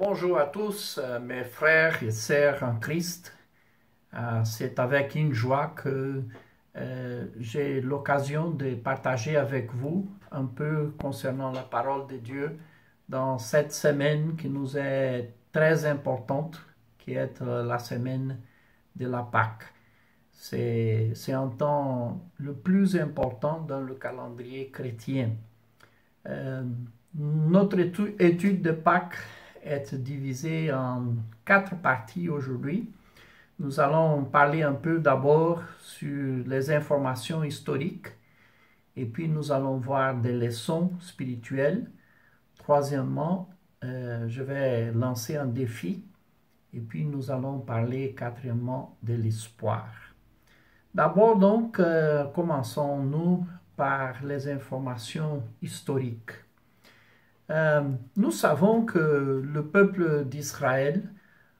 Bonjour à tous, mes frères et sœurs en Christ. C'est avec une joie que j'ai l'occasion de partager avec vous un peu concernant la parole de Dieu dans cette semaine qui nous est très importante, qui est la semaine de la Pâque. C'est un temps le plus important dans le calendrier chrétien. Notre étude de Pâques est divisée en 4 parties aujourd'hui. Nous allons parler un peu d'abord sur les informations historiques et puis nous allons voir des leçons spirituelles. Troisièmement, je vais lancer un défi et puis nous allons parler quatrièmement de l'espoir. D'abord donc, commençons-nous par les informations historiques. Nous savons que le peuple d'Israël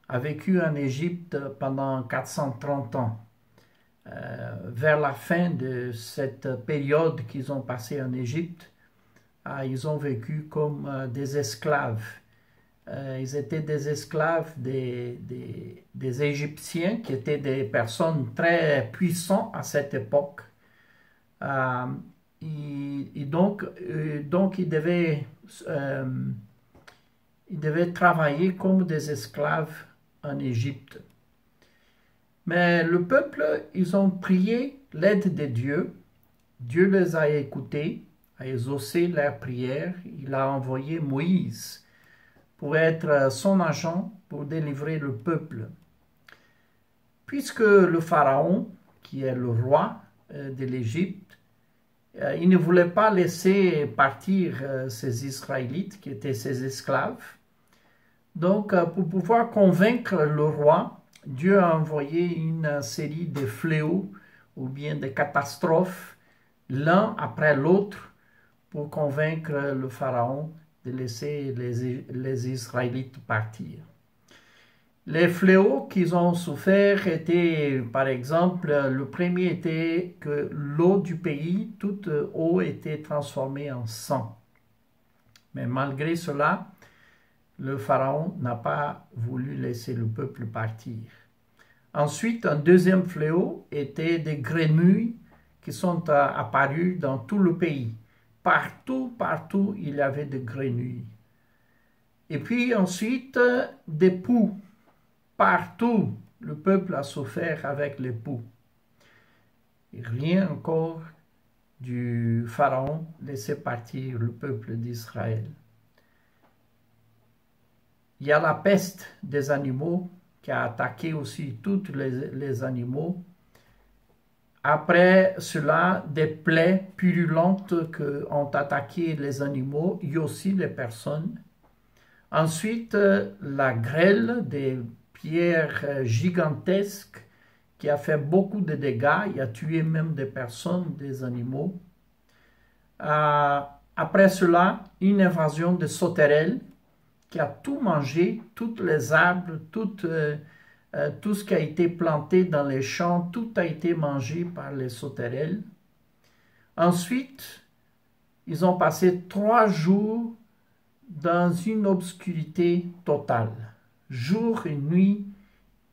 a vécu en Égypte pendant 430 ans. Vers la fin de cette période qu'ils ont passée en Égypte, ils ont vécu comme des esclaves. Ils étaient des esclaves des Égyptiens, qui étaient des personnes très puissantes à cette époque. Et donc ils devaient travailler comme des esclaves en Égypte. Mais le peuple, ils ont prié l'aide de Dieu. Dieu les a écoutés, a exaucé leurs prières. Il a envoyé Moïse pour être son agent pour délivrer le peuple. Puisque le Pharaon, qui est le roi de l'Égypte, il ne voulait pas laisser partir ces Israélites qui étaient ses esclaves. Donc, pour pouvoir convaincre le roi, Dieu a envoyé une série de fléaux ou bien de catastrophes, l'un après l'autre, pour convaincre le Pharaon de laisser les Israélites partir. Les fléaux qu'ils ont souffert étaient, par exemple, le premier était que l'eau du pays, toute eau était transformée en sang. Mais malgré cela, le Pharaon n'a pas voulu laisser le peuple partir. Ensuite, un deuxième fléau était des grenouilles qui sont apparues dans tout le pays. Partout, il y avait des grenouilles. Et puis ensuite, des poux. Partout, le peuple a souffert avec les poux. Et rien encore du Pharaon laisser partir le peuple d'Israël. Il y a la peste des animaux qui a attaqué aussi tous les animaux. Après cela, des plaies purulentes qui ont attaqué les animaux et aussi les personnes. Ensuite, la grêle des pierre gigantesque qui a fait beaucoup de dégâts, il a tué même des personnes, des animaux. Après cela, une invasion de sauterelles qui a tout mangé, tous les arbres, tout ce qui a été planté dans les champs, tout a été mangé par les sauterelles. Ensuite, ils ont passé 3 jours dans une obscurité totale. Jour et nuit,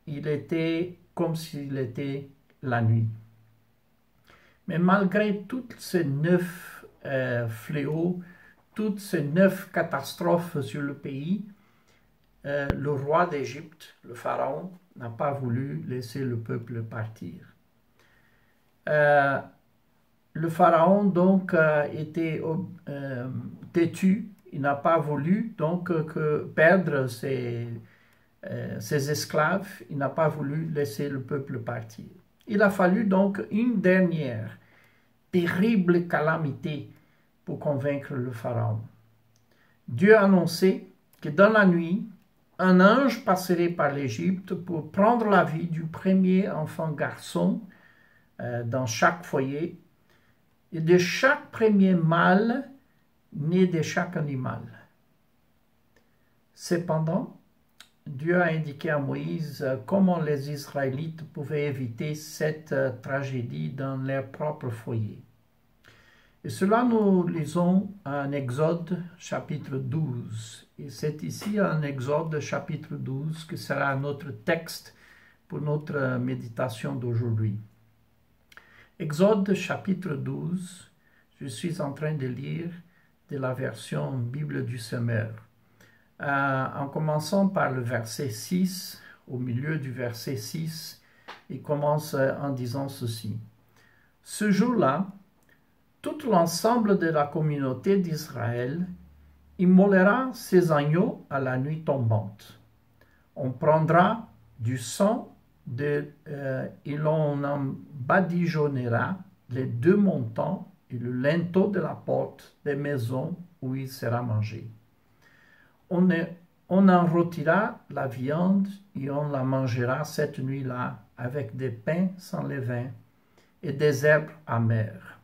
il était comme s'il était la nuit. Mais malgré toutes ces 9 fléaux, toutes ces 9 catastrophes sur le pays, le roi d'Égypte, le Pharaon, n'a pas voulu laisser le peuple partir. Le Pharaon donc était têtu, il n'a pas voulu donc perdre ses esclaves, il n'a pas voulu laisser le peuple partir. Il a fallu donc une dernière terrible calamité pour convaincre le Pharaon. Dieu a annoncé que dans la nuit, un ange passerait par l'Égypte pour prendre la vie du premier enfant garçon dans chaque foyer et de chaque premier mâle né de chaque animal. Cependant, Dieu a indiqué à Moïse comment les Israélites pouvaient éviter cette tragédie dans leur propre foyer. Et cela, nous lisons en Exode chapitre 12. Et c'est ici en Exode chapitre 12 que sera notre texte pour notre méditation d'aujourd'hui. Exode chapitre 12, je suis en train de lire de la version Bible du Semeur. En commençant par le verset 6, au milieu du verset 6, il commence en disant ceci. Ce jour-là, tout l'ensemble de la communauté d'Israël immolera ses agneaux à la nuit tombante. On prendra du sang et l'on en badigeonnera les deux montants et le linteau de la porte des maisons où il sera mangé. On en rôtira la viande et on la mangera cette nuit-là avec des pains sans levain et des herbes amères.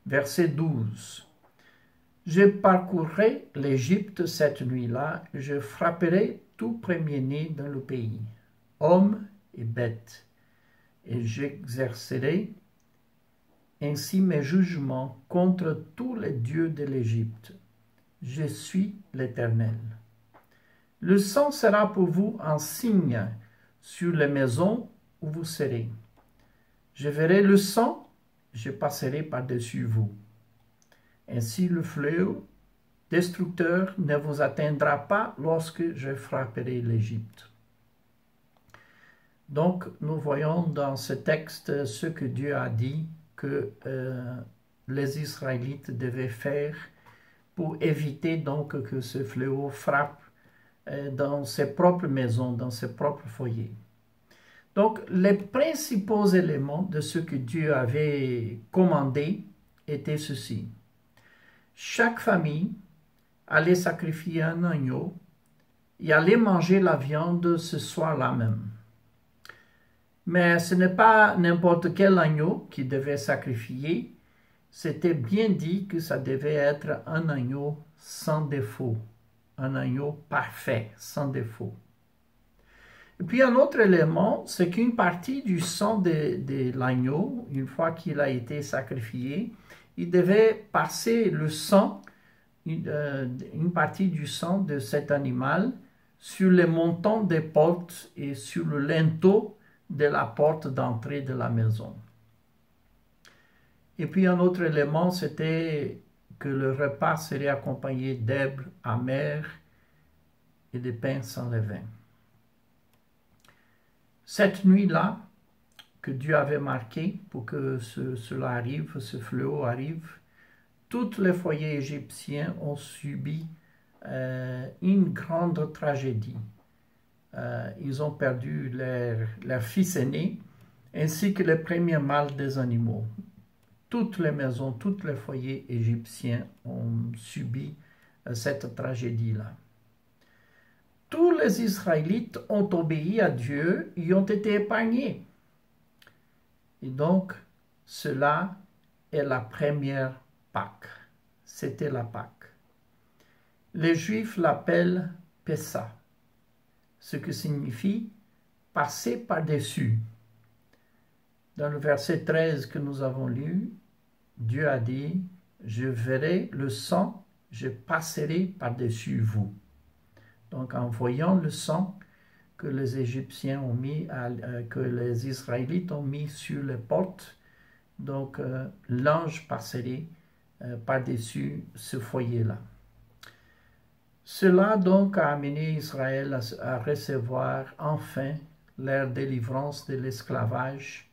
Verset 12. Je parcourrai l'Égypte cette nuit-là et je frapperai tout premier-né dans le pays, hommes et bêtes, et j'exercerai ainsi mes jugements contre tous les dieux de l'Égypte. Je suis l'Éternel. Le sang sera pour vous un signe sur les maisons où vous serez. Je verrai le sang, je passerai par-dessus vous. Ainsi le fléau destructeur ne vous atteindra pas lorsque je frapperai l'Égypte. Donc, nous voyons dans ce texte ce que Dieu a dit que les Israélites devaient faire pour éviter donc que ce fléau frappe dans ses propres maisons, dans ses propres foyers. Donc, les principaux éléments de ce que Dieu avait commandé étaient ceci. Chaque famille allait sacrifier un agneau et allait manger la viande ce soir-là même. Mais ce n'est pas n'importe quel agneau qui devait sacrifier, c'était bien dit que ça devait être un agneau sans défaut, un agneau parfait, sans défaut. Et puis un autre élément, c'est qu'une partie du sang de l'agneau, une fois qu'il a été sacrifié, il devait passer le sang, une partie du sang de cet animal sur les montants des portes et sur le linteau de la porte d'entrée de la maison. Et puis un autre élément, c'était que le repas serait accompagné d'herbes amères et de pain sans levain. Cette nuit-là, que Dieu avait marquée pour que cela arrive, ce fléau arrive, tous les foyers égyptiens ont subi une grande tragédie. Ils ont perdu leur fils aîné, ainsi que les premiers mâles des animaux. Toutes les maisons, tous les foyers égyptiens ont subi cette tragédie-là. Tous les Israélites ont obéi à Dieu et ont été épargnés. Et donc, cela est la première Pâque. C'était la Pâque. Les Juifs l'appellent Pessa, ce qui signifie passer par-dessus. Dans le verset 13 que nous avons lu, Dieu a dit, « Je verrai le sang, je passerai par-dessus vous. » Donc, en voyant le sang que les Égyptiens ont mis, que les Israélites ont mis sur les portes, donc l'ange passerait par-dessus ce foyer-là. Cela donc a amené Israël à recevoir enfin leur délivrance de l'esclavage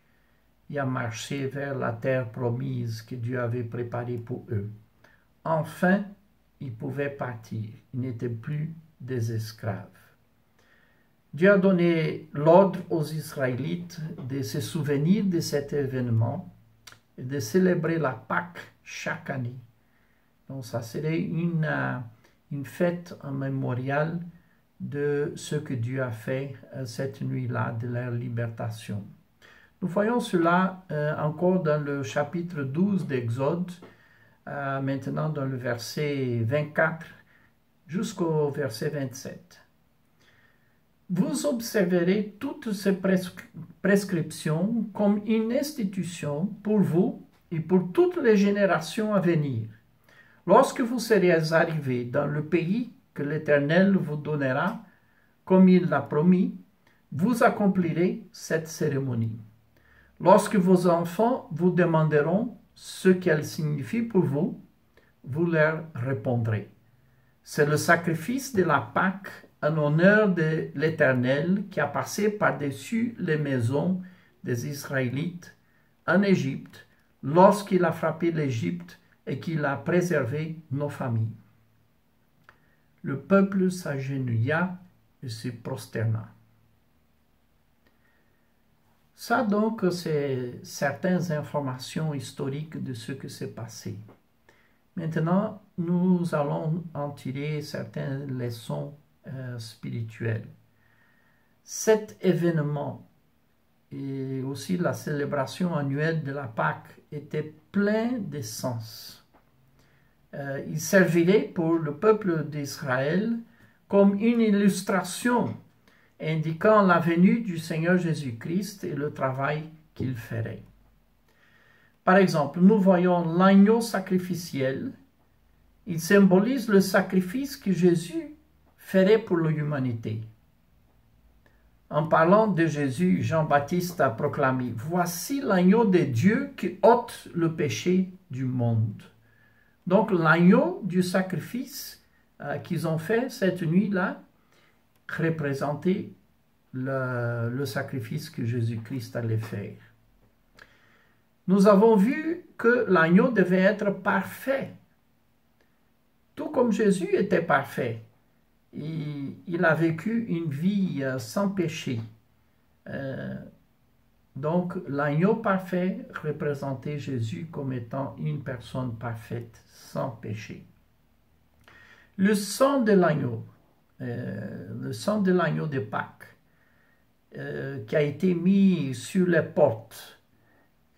et à marcher vers la terre promise que Dieu avait préparée pour eux. Enfin, ils pouvaient partir, ils n'étaient plus des esclaves. Dieu a donné l'ordre aux Israélites de se souvenir de cet événement et de célébrer la Pâque chaque année. Donc ça serait une fête, un mémorial de ce que Dieu a fait cette nuit-là, de leur libération. Nous voyons cela encore dans le chapitre 12 d'Exode, maintenant dans le verset 24 jusqu'au verset 27. Vous observerez toutes ces prescriptions comme une institution pour vous et pour toutes les générations à venir. Lorsque vous serez arrivés dans le pays que l'Éternel vous donnera, comme il l'a promis, vous accomplirez cette cérémonie. Lorsque vos enfants vous demanderont ce qu'elle signifie pour vous, vous leur répondrez. C'est le sacrifice de la Pâque en honneur de l'Éternel qui a passé par-dessus les maisons des Israélites en Égypte lorsqu'il a frappé l'Égypte et qu'il a préservé nos familles. Le peuple s'agenouilla et se prosterna. Ça donc, c'est certaines informations historiques de ce qui s'est passé. Maintenant, nous allons en tirer certaines leçons spirituelles. Cet événement et aussi la célébration annuelle de la Pâque était plein de sens. Il servirait pour le peuple d'Israël comme une illustration indiquant la venue du Seigneur Jésus-Christ et le travail qu'il ferait. Par exemple, nous voyons l'agneau sacrificiel. Il symbolise le sacrifice que Jésus ferait pour l'humanité. En parlant de Jésus, Jean-Baptiste a proclamé « Voici l'agneau de Dieu qui ôte le péché du monde ». Donc l'agneau du sacrifice qu'ils ont fait cette nuit-là représentait le sacrifice que Jésus-Christ allait faire. Nous avons vu que l'agneau devait être parfait, tout comme Jésus était parfait. Il a vécu une vie sans péché. Donc l'agneau parfait représentait Jésus comme étant une personne parfaite, sans péché. Le sang de l'agneau de Pâques, qui a été mis sur les portes,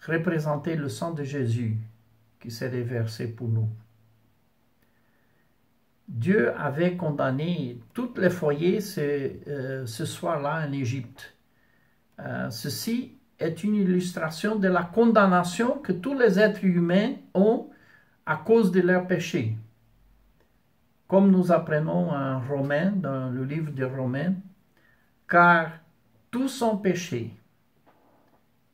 représentait le sang de Jésus qui s'est versé pour nous. Dieu avait condamné tous les foyers ce soir-là en Égypte. Ceci est une illustration de la condamnation que tous les êtres humains ont à cause de leurs péchés. Comme nous apprenons en Romains, dans le livre de Romains, car tous ont péché.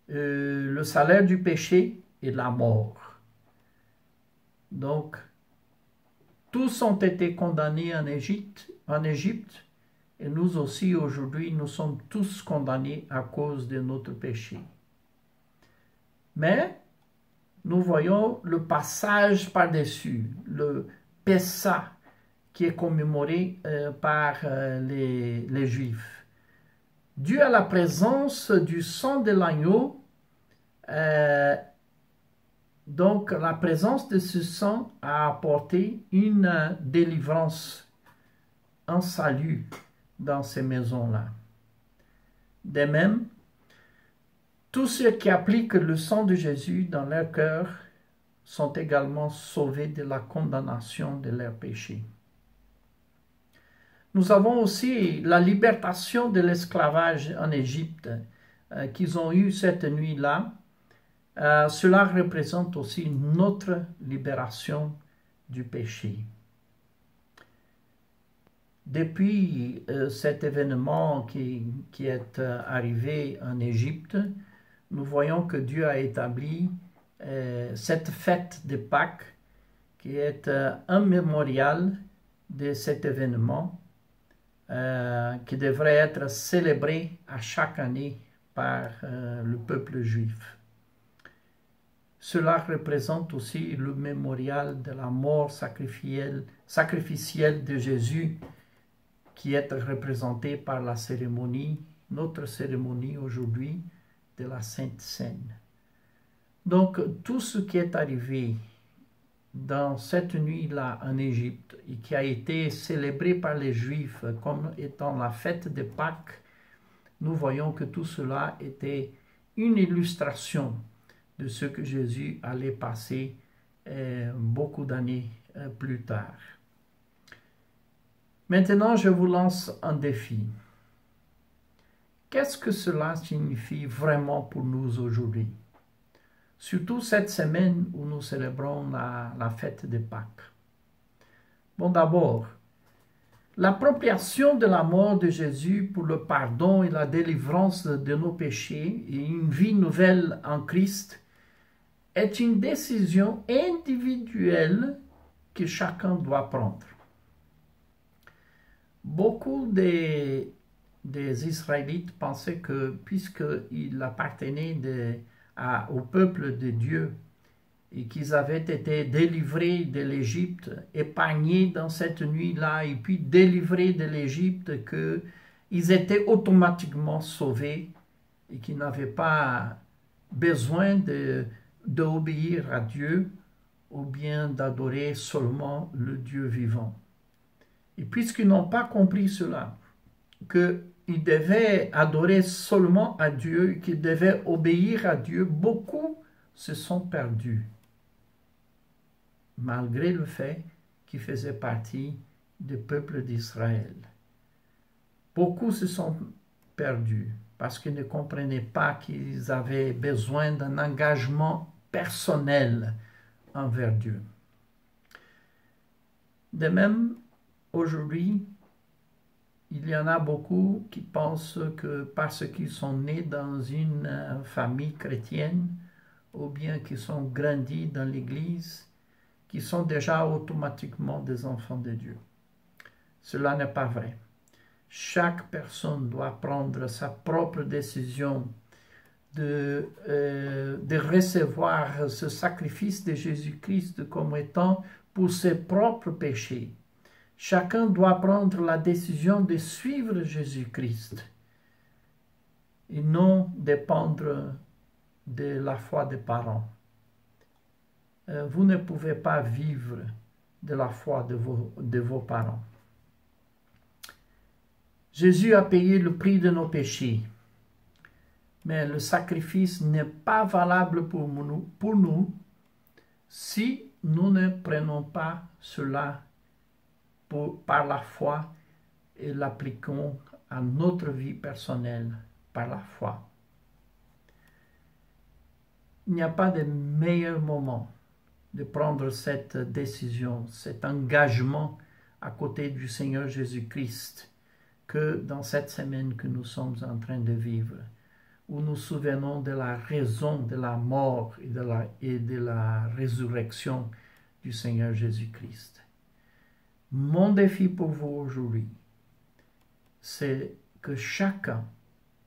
Le salaire du péché est la mort. Donc, tous ont été condamnés en Égypte, et nous aussi aujourd'hui, nous sommes tous condamnés à cause de notre péché. Mais, nous voyons le passage par-dessus, le Pessah, qui est commémoré par les Juifs. Dû à la présence du sang de l'agneau, donc la présence de ce sang a apporté une délivrance, un salut dans ces maisons-là. De même, tous ceux qui appliquent le sang de Jésus dans leur cœur sont également sauvés de la condamnation de leurs péchés. Nous avons aussi la libération de l'esclavage en Égypte qu'ils ont eu cette nuit-là. Cela représente aussi notre libération du péché. Depuis cet événement qui est arrivé en Égypte, nous voyons que Dieu a établi cette fête de Pâques qui est un mémorial de cet événement qui devrait être célébré à chaque année par le peuple juif. Cela représente aussi le mémorial de la mort sacrificielle de Jésus qui est représenté par la cérémonie, notre cérémonie aujourd'hui de la Sainte Seine. Donc tout ce qui est arrivé dans cette nuit-là en Égypte et qui a été célébré par les Juifs comme étant la fête de Pâques, nous voyons que tout cela était une illustration de ce que Jésus allait passer beaucoup d'années plus tard. Maintenant, je vous lance un défi. Qu'est-ce que cela signifie vraiment pour nous aujourd'hui? surtout cette semaine où nous célébrons la fête de Pâques. Bon, d'abord, l'appropriation de la mort de Jésus pour le pardon et la délivrance de nos péchés et une vie nouvelle en Christ est une décision individuelle que chacun doit prendre. Beaucoup des Israélites pensaient que puisqu'ils appartenaient au peuple de Dieu et qu'ils avaient été délivrés de l'Égypte, épargnés dans cette nuit-là et puis délivrés de l'Égypte, qu'ils étaient automatiquement sauvés et qu'ils n'avaient pas besoin d'obéir à Dieu ou bien d'adorer seulement le Dieu vivant. Et puisqu'ils n'ont pas compris cela, qu'ils devaient adorer seulement à Dieu, qu'ils devaient obéir à Dieu, beaucoup se sont perdus, malgré le fait qu'ils faisaient partie du peuple d'Israël. Beaucoup se sont perdus parce qu'ils ne comprenaient pas qu'ils avaient besoin d'un engagement personnel envers Dieu. De même, aujourd'hui, il y en a beaucoup qui pensent que parce qu'ils sont nés dans une famille chrétienne ou bien qu'ils sont grandis dans l'Église, qu'ils sont déjà automatiquement des enfants de Dieu. Cela n'est pas vrai. Chaque personne doit prendre sa propre décision de recevoir ce sacrifice de Jésus-Christ comme étant pour ses propres péchés. Chacun doit prendre la décision de suivre Jésus-Christ et non dépendre de la foi des parents. Vous ne pouvez pas vivre de la foi de vos parents. Jésus a payé le prix de nos péchés, mais le sacrifice n'est pas valable pour nous si nous ne prenons pas cela par la foi et l'appliquons à notre vie personnelle par la foi. Il n'y a pas de meilleur moment de prendre cette décision, cet engagement à côté du Seigneur Jésus-Christ que dans cette semaine que nous sommes en train de vivre, où nous nous souvenons de la raison de la mort et de la résurrection du Seigneur Jésus-Christ. Mon défi pour vous aujourd'hui, c'est que chacun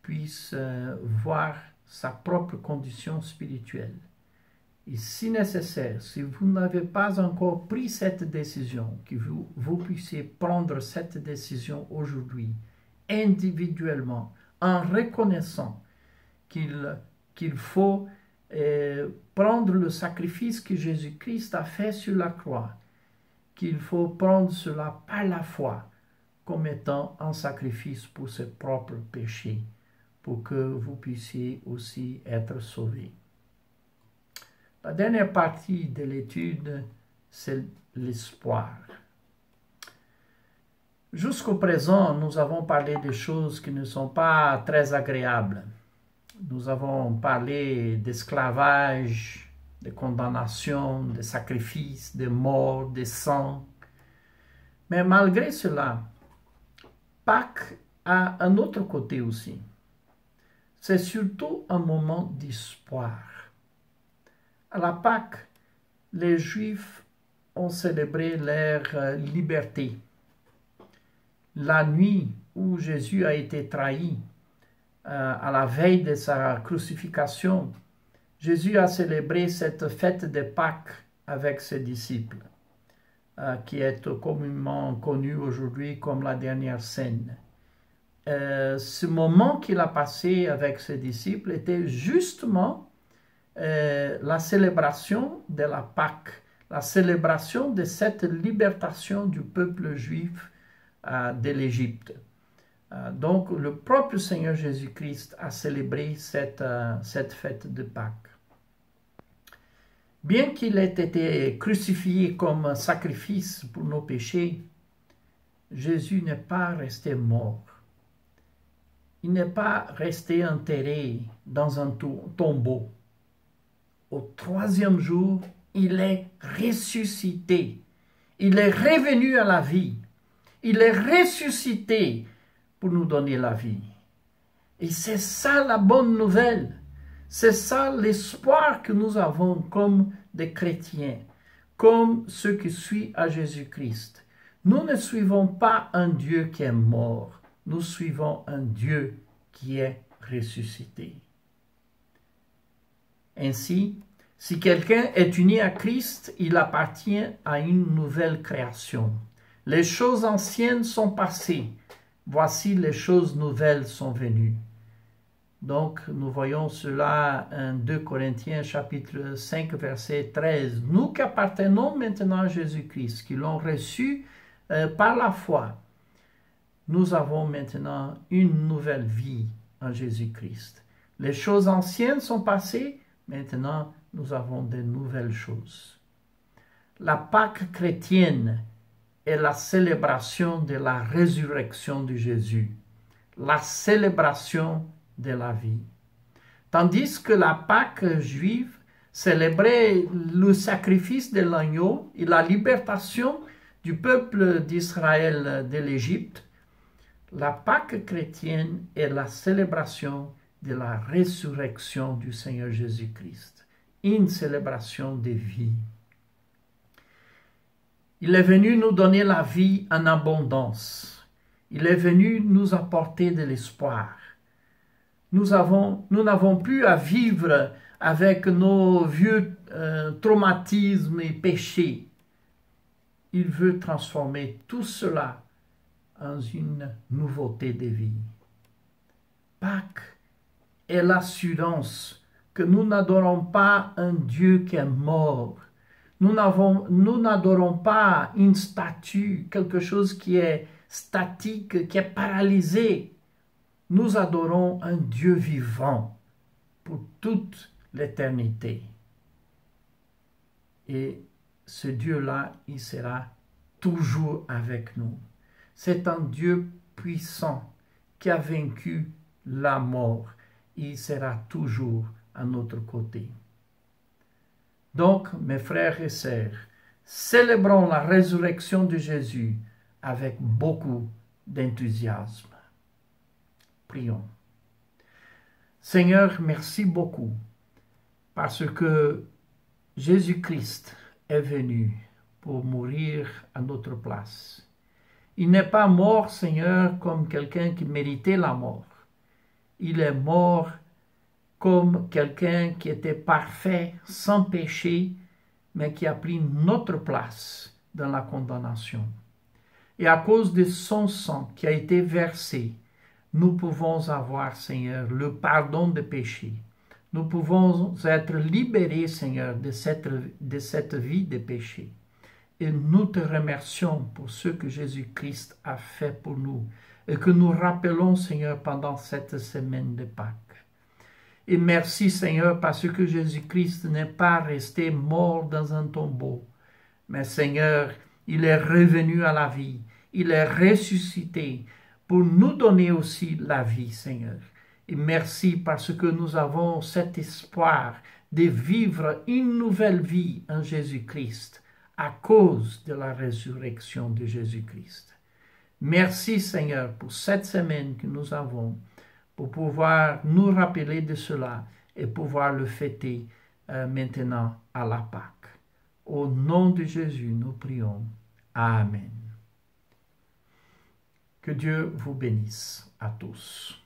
puisse voir sa propre condition spirituelle. Et si nécessaire, si vous n'avez pas encore pris cette décision, que vous puissiez prendre cette décision aujourd'hui, individuellement, en reconnaissant qu'il faut prendre le sacrifice que Jésus-Christ a fait sur la croix, qu'il faut prendre cela par la foi comme étant un sacrifice pour ses propres péchés, pour que vous puissiez aussi être sauvés. La dernière partie de l'étude, c'est l'espoir. Jusqu'au présent, nous avons parlé des choses qui ne sont pas très agréables. Nous avons parlé d'esclavage, de condamnation, de sacrifice, de mort, de sang. Mais malgré cela, Pâques a un autre côté aussi. C'est surtout un moment d'espoir. À la Pâques, les Juifs ont célébré leur liberté. La nuit où Jésus a été trahi, à la veille de sa crucifixion, Jésus a célébré cette fête de Pâques avec ses disciples, qui est communément connue aujourd'hui comme la dernière scène. Ce moment qu'il a passé avec ses disciples était justement la célébration de la Pâque, la célébration de cette libération du peuple juif de l'Égypte. Donc, le propre Seigneur Jésus-Christ a célébré cette fête de Pâques. Bien qu'il ait été crucifié comme sacrifice pour nos péchés, Jésus n'est pas resté mort. Il n'est pas resté enterré dans un tombeau. au troisième jour, il est ressuscité. Il est revenu à la vie. Il est ressuscité pour nous donner la vie. Et c'est ça la bonne nouvelle. C'est ça l'espoir que nous avons comme des chrétiens, comme ceux qui suivent à Jésus-Christ. Nous ne suivons pas un Dieu qui est mort. Nous suivons un Dieu qui est ressuscité. Ainsi, si quelqu'un est uni à Christ, il appartient à une nouvelle création. Les choses anciennes sont passées. Voici les choses nouvelles sont venues. Donc, nous voyons cela en 2 Corinthiens chapitre 5, verset 13. Nous qui appartenons maintenant à Jésus-Christ, qui l'ont reçu par la foi, nous avons maintenant une nouvelle vie en Jésus-Christ. Les choses anciennes sont passées, maintenant nous avons de nouvelles choses. La Pâque chrétienne est la célébration de la résurrection de Jésus, la célébration de la vie. Tandis que la Pâque juive célébrait le sacrifice de l'agneau et la libération du peuple d'Israël de l'Égypte, la Pâque chrétienne est la célébration de la résurrection du Seigneur Jésus-Christ, une célébration de vie. Il est venu nous donner la vie en abondance. Il est venu nous apporter de l'espoir. Nous n'avons plus à vivre avec nos vieux traumatismes et péchés. Il veut transformer tout cela en une nouveauté de vie. Pâques est l'assurance que nous n'adorons pas un Dieu qui est mort. Nous n'adorons pas une statue, quelque chose qui est statique, qui est paralysé. Nous adorons un Dieu vivant pour toute l'éternité. Et ce Dieu-là, il sera toujours avec nous. C'est un Dieu puissant qui a vaincu la mort. Il sera toujours à notre côté. Donc, mes frères et sœurs, célébrons la résurrection de Jésus avec beaucoup d'enthousiasme. Prions. Seigneur, merci beaucoup parce que Jésus-Christ est venu pour mourir à notre place. Il n'est pas mort, Seigneur, comme quelqu'un qui méritait la mort. Il est mort comme quelqu'un qui était parfait, sans péché, mais qui a pris notre place dans la condamnation. Et à cause de son sang qui a été versé, nous pouvons avoir, Seigneur, le pardon des péchés. Nous pouvons être libérés, Seigneur, de cette vie de péché. Et nous te remercions pour ce que Jésus-Christ a fait pour nous et que nous rappelons, Seigneur, pendant cette semaine de Pâques. Et merci, Seigneur, parce que Jésus-Christ n'est pas resté mort dans un tombeau, mais, Seigneur, il est revenu à la vie, il est ressuscité pour nous donner aussi la vie, Seigneur. Et merci parce que nous avons cet espoir de vivre une nouvelle vie en Jésus-Christ, à cause de la résurrection de Jésus-Christ. Merci Seigneur pour cette semaine que nous avons, pour pouvoir nous rappeler de cela et pouvoir le fêter maintenant à la Pâque. Au nom de Jésus, nous prions. Amen. Que Dieu vous bénisse à tous.